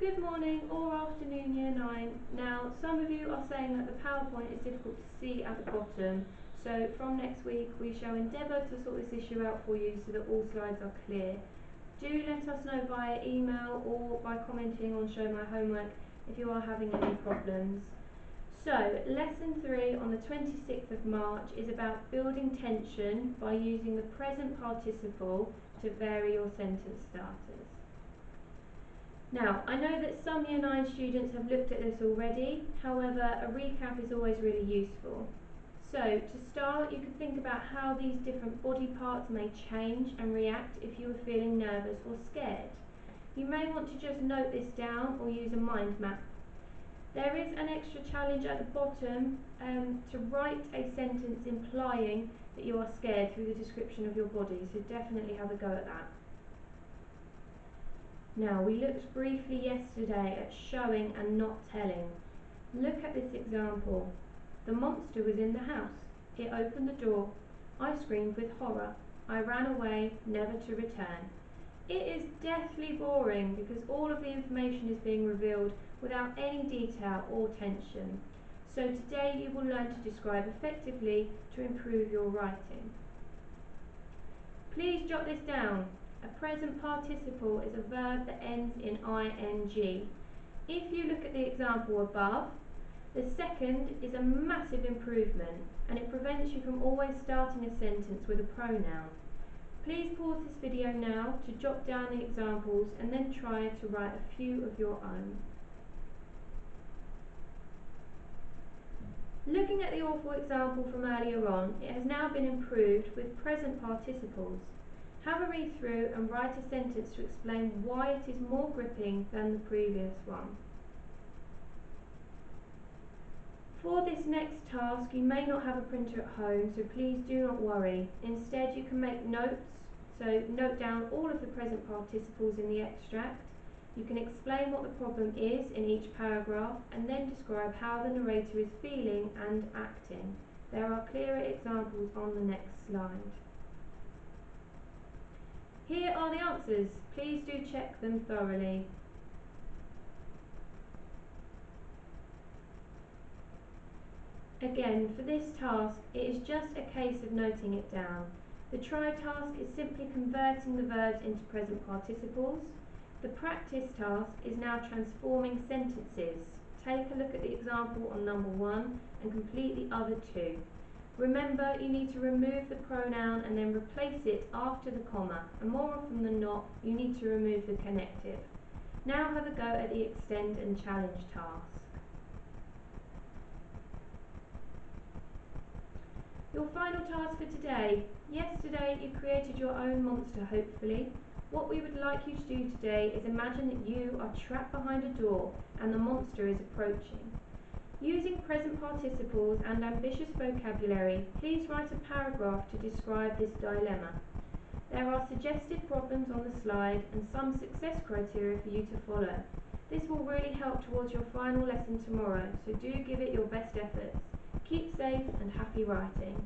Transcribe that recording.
Good morning or afternoon Year 9. Now some of you are saying that the PowerPoint is difficult to see at the bottom, so from next week we shall endeavour to sort this issue out for you so that all slides are clear. Do let us know via email or by commenting on Show My Homework if you are having any problems. So lesson 3 on the 26th of March is about building tension by using the present participle to vary your sentence starters. Now, I know that some Year 9 students have looked at this already, however, a recap is always really useful. So, to start, you can think about how these different body parts may change and react if you are feeling nervous or scared. You may want to just note this down or use a mind map. There is an extra challenge at the bottom to write a sentence implying that you are scared through the description of your body, so definitely have a go at that. Now, we looked briefly yesterday at showing and not telling. Look at this example. The monster was in the house. It opened the door. I screamed with horror. I ran away, never to return. It is deathly boring because all of the information is being revealed without any detail or tension. So today you will learn to describe effectively to improve your writing. Please jot this down. A present participle is a verb that ends in ing. If you look at the example above, the second is a massive improvement and it prevents you from always starting a sentence with a pronoun. Please pause this video now to jot down the examples and then try to write a few of your own. Looking at the awful example from earlier on, it has now been improved with present participles. Have a read through and write a sentence to explain why it is more gripping than the previous one. For this next task, you may not have a printer at home, so please do not worry. Instead, you can make notes, so note down all of the present participles in the extract. You can explain what the problem is in each paragraph and then describe how the narrator is feeling and acting. There are clearer examples on the next slide. Here are the answers. Please do check them thoroughly. Again, for this task, it is just a case of noting it down. The try task is simply converting the verbs into present participles. The practice task is now transforming sentences. Take a look at the example on number 1 and complete the other 2. Remember, you need to remove the pronoun and then replace it after the comma, and more often than not, you need to remove the connective. Now have a go at the extend and challenge task. Your final task for today. Yesterday you created your own monster, hopefully. What we would like you to do today is imagine that you are trapped behind a door and the monster is approaching. Using present participles and ambitious vocabulary, please write a paragraph to describe this dilemma. There are suggested problems on the slide and some success criteria for you to follow. This will really help towards your final lesson tomorrow, so do give it your best efforts. Keep safe and happy writing.